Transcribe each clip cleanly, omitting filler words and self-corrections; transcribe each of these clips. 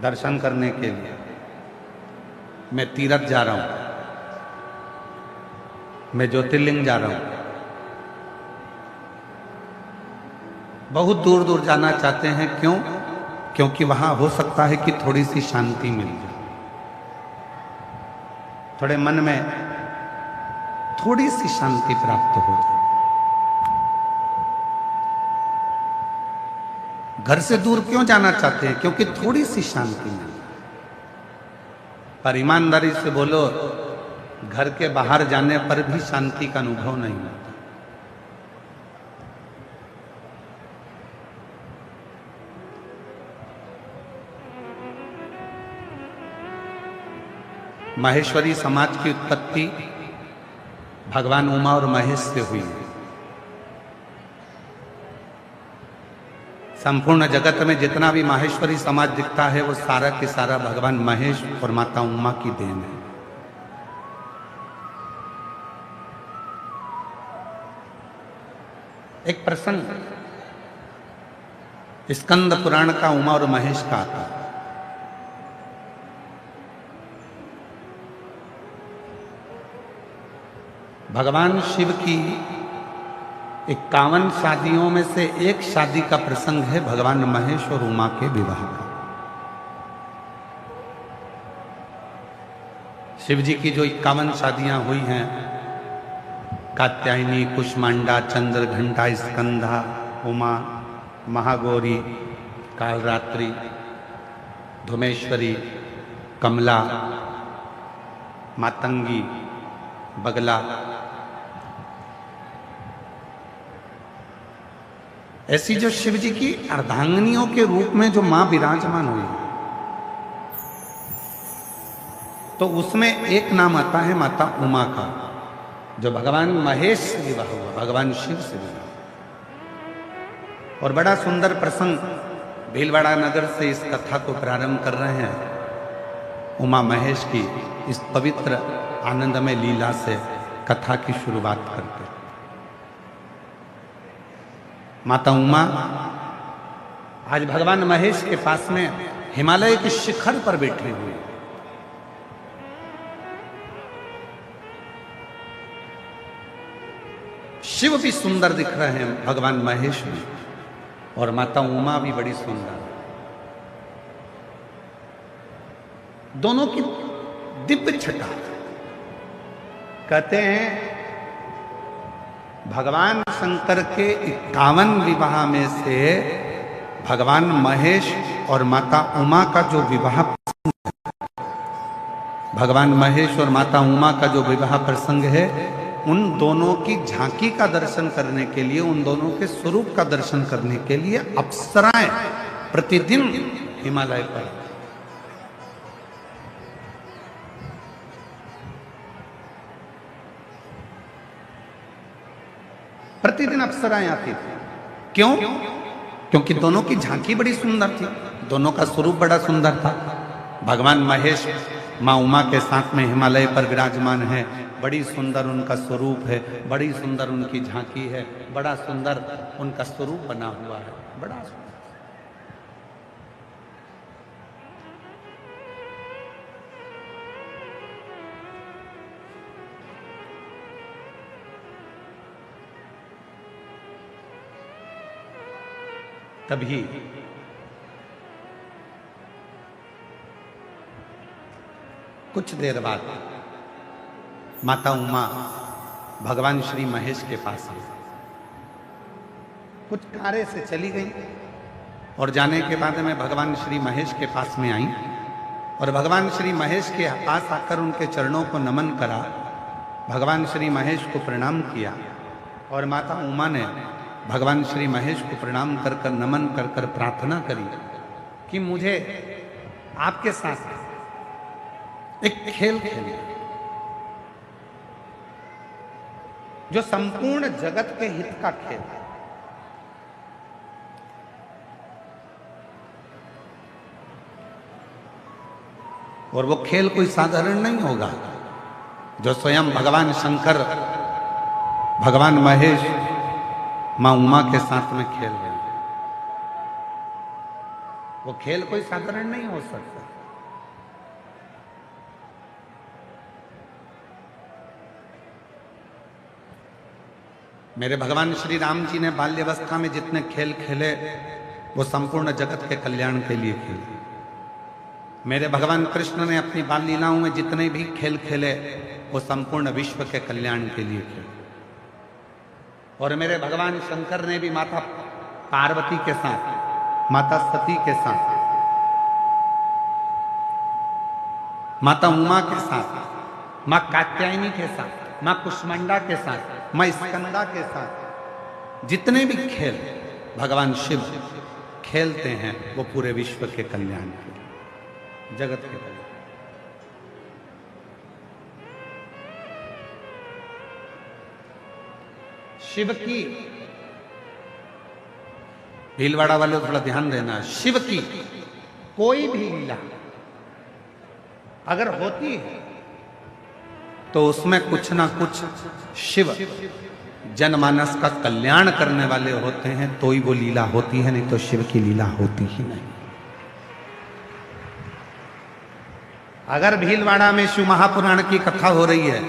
दर्शन करने के लिए मैं तीर्थ जा रहा हूं, मैं ज्योतिर्लिंग जा रहा हूं। बहुत दूर दूर जाना चाहते हैं, क्यों? क्योंकि वहां हो सकता है कि थोड़ी सी शांति मिल जाए, थोड़े मन में थोड़ी सी शांति प्राप्त हो जाए। घर से दूर क्यों जाना चाहते हैं? क्योंकि थोड़ी सी शांति मिल जाए। पर ईमानदारी से बोलो, घर के बाहर जाने पर भी शांति का अनुभव नहीं होता। माहेश्वरी समाज की उत्पत्ति भगवान उमा और महेश से हुई। संपूर्ण जगत में जितना भी माहेश्वरी समाज दिखता है वो सारा के सारा भगवान महेश और माता उमा की देन है। एक प्रसंग स्कंद पुराण का उमा और महेश का आता है। भगवान शिव की 51 शादियों में से एक शादी का प्रसंग है भगवान महेश और उमा के विवाह का। शिव जी की जो 51 शादियां हुई हैं, कात्यायनी, कुष्मांडा, चंद्रघंटा, स्कंधा, उमा, महागौरी, कालरात्रि, धुमेश्वरी, कमला, मातंगी, बगला, ऐसी जो शिव जी की अर्धांगिनियों के रूप में जो मां विराजमान हुई, तो उसमें एक नाम आता है माता उमा का, जो भगवान महेश से विवाह हुआ, भगवान शिव से विवाह। और बड़ा सुंदर प्रसंग भीलवाड़ा नगर से इस कथा को प्रारंभ कर रहे हैं। उमा महेश की इस पवित्र आनंदमय लीला से कथा की शुरुआत करते हैं। माता उमा आज भगवान महेश के पास में हिमालय के शिखर पर बैठे हुए। शिव भी सुंदर दिख रहे हैं भगवान महेश भी, और माता उमा भी बड़ी सुंदर। दोनों की दिव्य छटा। कहते हैं भगवान शंकर के 51 विवाह में से भगवान महेश और माता उमा का जो विवाह, भगवान महेश और माता उमा का जो विवाह प्रसंग है, उन दोनों की झांकी का दर्शन करने के लिए, उन दोनों के स्वरूप का दर्शन करने के लिए अप्सराएं प्रतिदिन हिमालय पर, प्रतिदिन अप्सराएं आती थी। क्यों? क्योंकि दोनों की झांकी बड़ी सुंदर थी, दोनों का स्वरूप बड़ा सुंदर था। भगवान महेश माँ उमा के साथ में हिमालय पर विराजमान है, बड़ी सुंदर उनका स्वरूप है, बड़ी सुंदर उनकी झांकी है, बड़ा सुंदर उनका स्वरूप बना हुआ है, बड़ा सुंदर। तभी कुछ देर बाद माता उमा भगवान श्री महेश के पास आई। कुछ कार्य से चली गई और जाने के बाद में भगवान श्री महेश के पास में आई और भगवान श्री महेश के पास आकर उनके चरणों को नमन करा, भगवान श्री महेश को प्रणाम किया। और माता उमा ने भगवान श्री महेश को प्रणाम कर कर, नमन कर कर प्रार्थना करी कि मुझे आपके साथ एक खेल खेलिए जो संपूर्ण जगत के हित का खेल है। और वो खेल कोई साधारण नहीं होगा, जो स्वयं भगवान शंकर, भगवान महेश मां उमा के साथ में खेल रहे हैं। वो खेल कोई साधारण नहीं हो सकता। मेरे भगवान श्री राम जी ने बाल्यावस्था में जितने खेल खेले वो संपूर्ण जगत के कल्याण के लिए खेले। मेरे भगवान कृष्ण ने अपनी बाल लीलाओं में जितने भी खेल खेले वो संपूर्ण विश्व के कल्याण के लिए खेले। और मेरे भगवान शंकर ने भी माता पार्वती के साथ, माता सती के साथ, माता उमा के साथ, मां कात्यायनी के साथ, मां कुष्मांडा के साथ, मां स्कंदा के साथ जितने भी खेल भगवान शिव खेलते हैं वो पूरे विश्व के कल्याण के लिए, जगत के कल्याण। शिव की, भीलवाड़ा वाले थोड़ा ध्यान देना, शिव की कोई भी लीला अगर होती है तो उसमें कुछ ना कुछ शिव जनमानस का कल्याण करने वाले होते हैं, तो ही वो लीला होती है, नहीं तो शिव की लीला होती ही नहीं। अगर भीलवाड़ा में शिव महापुराण की कथा हो रही है,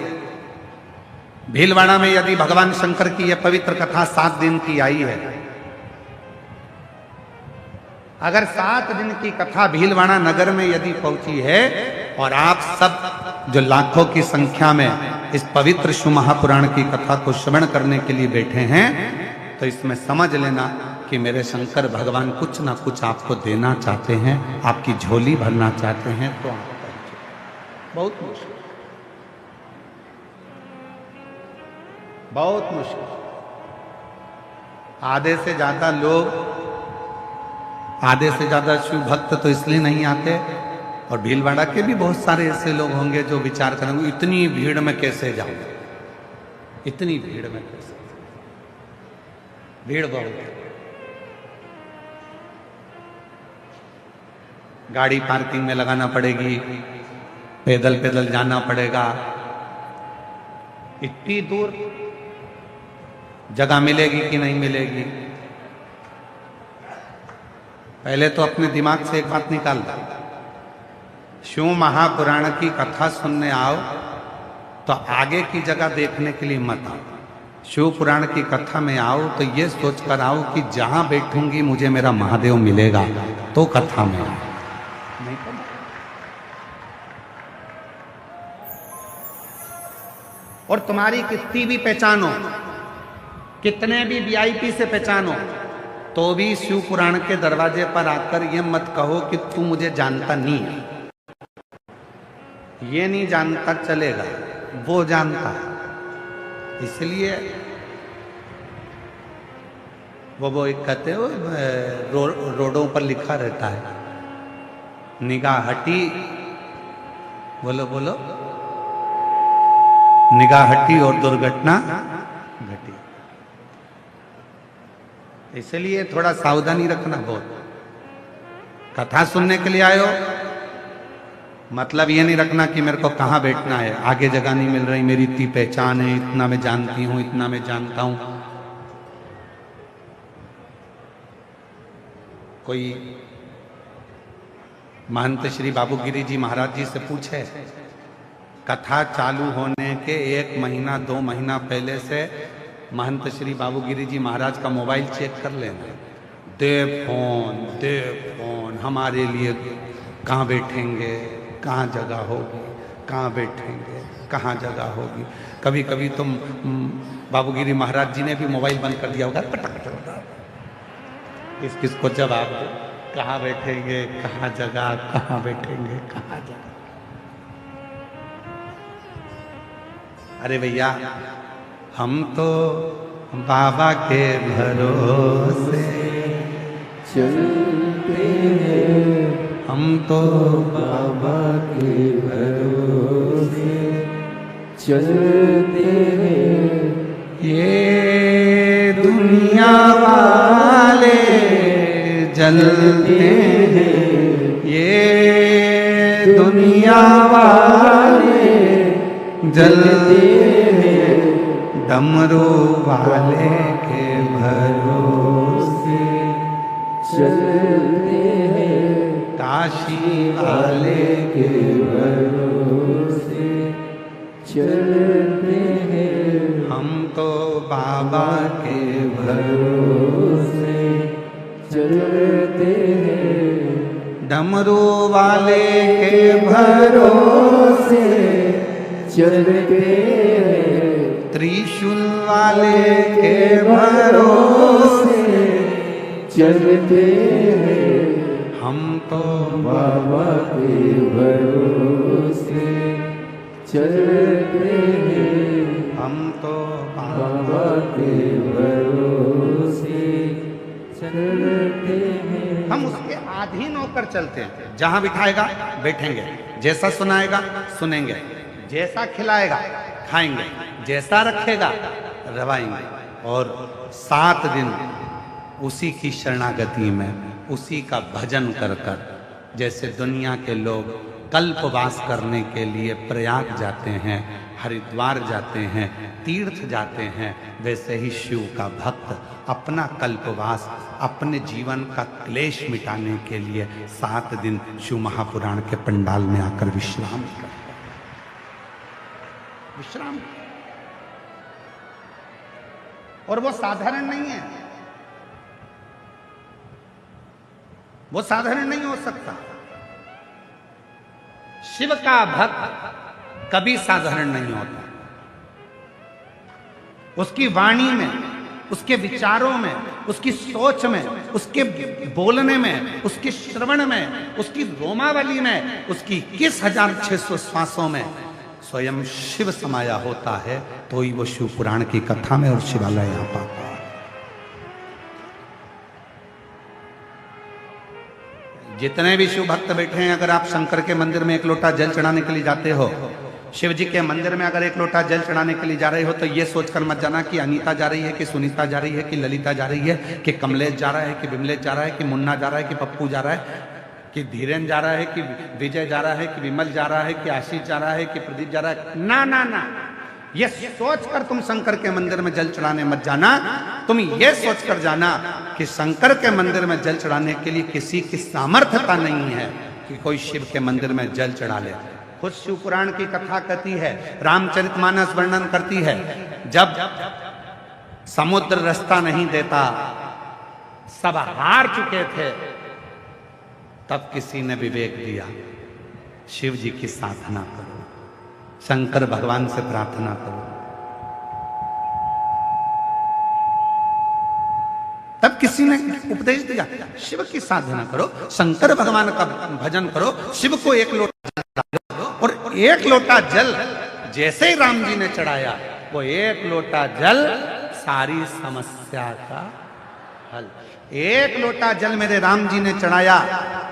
भीलवाड़ा में यदि भगवान शंकर की यह पवित्र कथा 7 दिन की आई है, अगर 7 दिन की कथा भीलवाड़ा नगर में यदि पहुंची है और आप सब जो लाखों की संख्या में इस पवित्र शिव महापुराण की कथा को श्रवण करने के लिए बैठे हैं, तो इसमें समझ लेना कि मेरे शंकर भगवान कुछ ना कुछ आपको देना चाहते हैं, आपकी झोली भरना चाहते हैं। तो आप बहुत मुश्किल, बहुत मुश्किल। आधे से ज्यादा लोग, आधे से ज्यादा शिव भक्त तो इसलिए नहीं आते, और भीलवाड़ा के भी बहुत सारे ऐसे लोग होंगे जो विचार करेंगे इतनी भीड़ में कैसे जाऊं, इतनी भीड़ में कैसे, भीड़ बहुत, गाड़ी पार्किंग में लगाना पड़ेगी, पैदल पैदल जाना पड़ेगा, इतनी दूर जगह मिलेगी कि नहीं मिलेगी। पहले तो अपने दिमाग से एक बात निकाल दो, शिव महापुराण की कथा सुनने आओ तो आगे की जगह देखने के लिए मत आओ। शिव पुराण की कथा में आओ तो ये सोच कर आओ कि जहां बैठूंगी मुझे मेरा महादेव मिलेगा, तो कथा में आओ, नहीं तो। और तुम्हारी कितनी भी पहचानो, कितने भी वीआईपी से पहचानो, तो भी शिव पुराण के दरवाजे पर आकर ये मत कहो कि तू मुझे जानता नहीं है। ये नहीं जानता चलेगा, वो जानता। इसलिए वो एक कहते हो रोडों पर लिखा रहता है, निगाह हटी, बोलो बोलो, निगाह हटी और दुर्घटना घटी। इसलिए थोड़ा सावधानी रखना बहुत। कथा सुनने के लिए आए हो, मतलब ये नहीं रखना कि मेरे को कहाँ बैठना है, आगे जगह नहीं मिल रही, मेरी इतनी पहचान है, इतना मैं जानती हूं, इतना मैं जानता हूं। कोई महंत श्री बाबूगिरी जी महाराज जी से पूछे, कथा चालू होने के 1 महीना 2 महीना पहले से महंत श्री बाबूगिरी जी महाराज का मोबाइल चेक कर लेना, दे फोन, हमारे लिए कहाँ बैठेंगे, कहाँ जगह होगी, कहाँ बैठेंगे, कहाँ जगह होगी। कभी कभी तुम बाबूगिरी महाराज जी ने भी मोबाइल बंद कर दिया होगा, किसको जवाब दो, कहाँ बैठेंगे, कहाँ जगह, कहाँ बैठेंगे, कहाँ जगह। अरे भैया, हम तो बाबा के भरोसे चलते हैं, हम तो बाबा के भरोसे चलते हैं, ये दुनिया वाले जलते हैं, ये दुनिया वाले जलते हैं, डमरू वाले के भरोसे चलते हैं। काशी वाले के भरोसे चलते हैं, हम तो बाबा के भरोसे चलते हैं, डमरू वाले के भरोसे चलते हैं, त्रिशूल वाले के भरोसे चलते हैं, हम तो बाबा के भरोसे चलते हैं, हम तो बाबा के भरोसे चलते हैं। हम उसके अधीन होकर चलते हैं। जहां बिठाएगा बैठेंगे, जैसा सुनाएगा सुनेंगे, जैसा खिलाएगा खाएंगे, जैसा रखेगा रवाएंगे। और 7 दिन उसी की शरणागति में, उसी का भजन कर कर, जैसे दुनिया के लोग कल्पवास करने के लिए प्रयाग जाते हैं, हरिद्वार जाते हैं, तीर्थ जाते हैं, वैसे ही शिव का भक्त अपना कल्पवास, अपने जीवन का क्लेश मिटाने के लिए 7 दिन शिव महापुराण के पंडाल में आकर विश्राम करता है। विश्राम, और वो साधारण नहीं है, वो साधारण नहीं हो सकता। शिव का भक्त कभी साधारण नहीं होता। उसकी वाणी में, उसके विचारों में, उसकी सोच में, उसके बोलने में, उसके श्रवण में, उसकी रोमावली में, उसकी 21,600 श्वासों में स्वयं शिव समाया होता है, तो ही वो शिव पुराण की कथा में और शिवालय आ पाता है। जितने भी शिव भक्त बैठे हैं, अगर आप शंकर के मंदिर में 1 लोटा जल चढ़ाने के लिए जाते हो, शिव जी के मंदिर में अगर 1 लोटा जल चढ़ाने के लिए जा रहे हो, तो ये सोचकर मत जाना कि अनीता जा रही है, कि सुनीता जा रही है, कि ललिता जा रही है, कि कमलेश जा रहा है, कि विमलेश जा रहा है, कि मुन्ना जा रहा है, कि पप्पू जा रहा है, कि धीरेन जा रहा है, कि विजय जा रहा है, कि विमल जा रहा है, कि आशीष जा रहा है, कि प्रदीप जा रहा है। ना ना ना, ये सोचकर तुम शंकर के मंदिर में जल चढ़ाने मत जाना। तुम ये सोचकर जाना कि शंकर के मंदिर में जल चढ़ाने के लिए किसी की सामर्थ्यता नहीं है कि कोई शिव के मंदिर में जल चढ़ा ले। खुद शिव पुराण की कथा कहती है, रामचरितमानस वर्णन करती है, जब समुद्र रास्ता नहीं देता, सब हार चुके थे, तब किसी ने विवेक दिया, शिव जी की साधना करो, शंकर भगवान से प्रार्थना करो। तब किसी ने उपदेश दिया, शिव की साधना करो, शंकर भगवान का भजन करो, शिव को 1 लोटा जल दो। और 1 लोटा जल जैसे ही राम जी ने चढ़ाया, वो 1 लोटा जल सारी समस्या का हल। 1 लोटा जल मेरे राम जी ने चढ़ाया,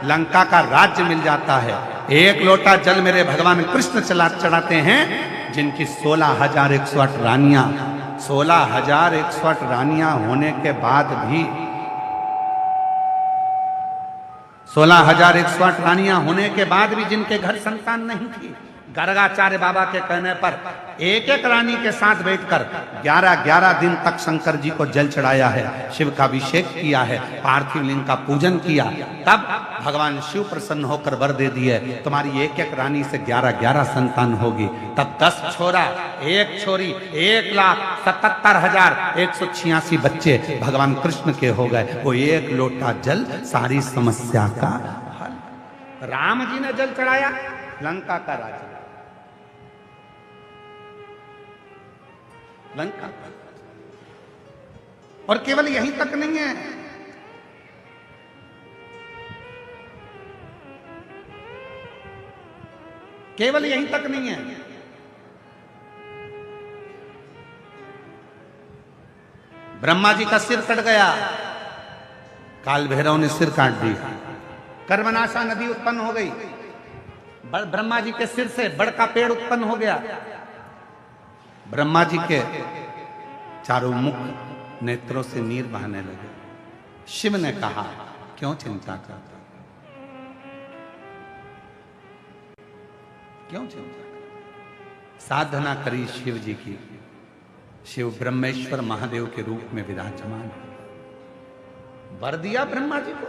लंका का राज्य मिल जाता है। 1 लोटा जल मेरे भगवान कृष्ण चढ़ाते हैं, जिनकी 16,108 रानियां, 16,108 रानियां होने के बाद भी, 16,108 रानियां होने के बाद भी जिनके घर संतान नहीं थी, गर्गाचार्य बाबा के कहने पर 1-1 रानी के साथ बैठकर 11-11 दिन तक शंकर जी को जल चढ़ाया है, शिव का अभिषेक किया है, पार्थिव लिंग का पूजन किया। तब भगवान शिव प्रसन्न होकर वर दे दिए, तुम्हारी 1-1 रानी से 11-11 संतान होगी। तब 10 छोरा 1 छोरी 1,77,186 बच्चे भगवान कृष्ण के हो गए। वो 1 लोटा जल सारी समस्या का हल। राम जी ने जल चढ़ाया, लंका का राज्य, लंका। और केवल यहीं तक नहीं है, केवल यहीं तक नहीं है, ब्रह्मा जी का सिर कट गया, काल भैरव ने सिर काट दिया, कर्मनाशा नदी उत्पन्न हो गई, ब्रह्मा जी के सिर से बड़ का पेड़ उत्पन्न हो गया। ब्रह्मा जी के चारों मुख नेत्रों से नीर बहने लगे। शिव ने कहा, क्यों चिंता करता, क्यों चिंता करता? साधना करी शिव जी की। शिव ब्रह्मेश्वर महादेव के रूप में विराजमान, वर दिया ब्रह्मा जी को।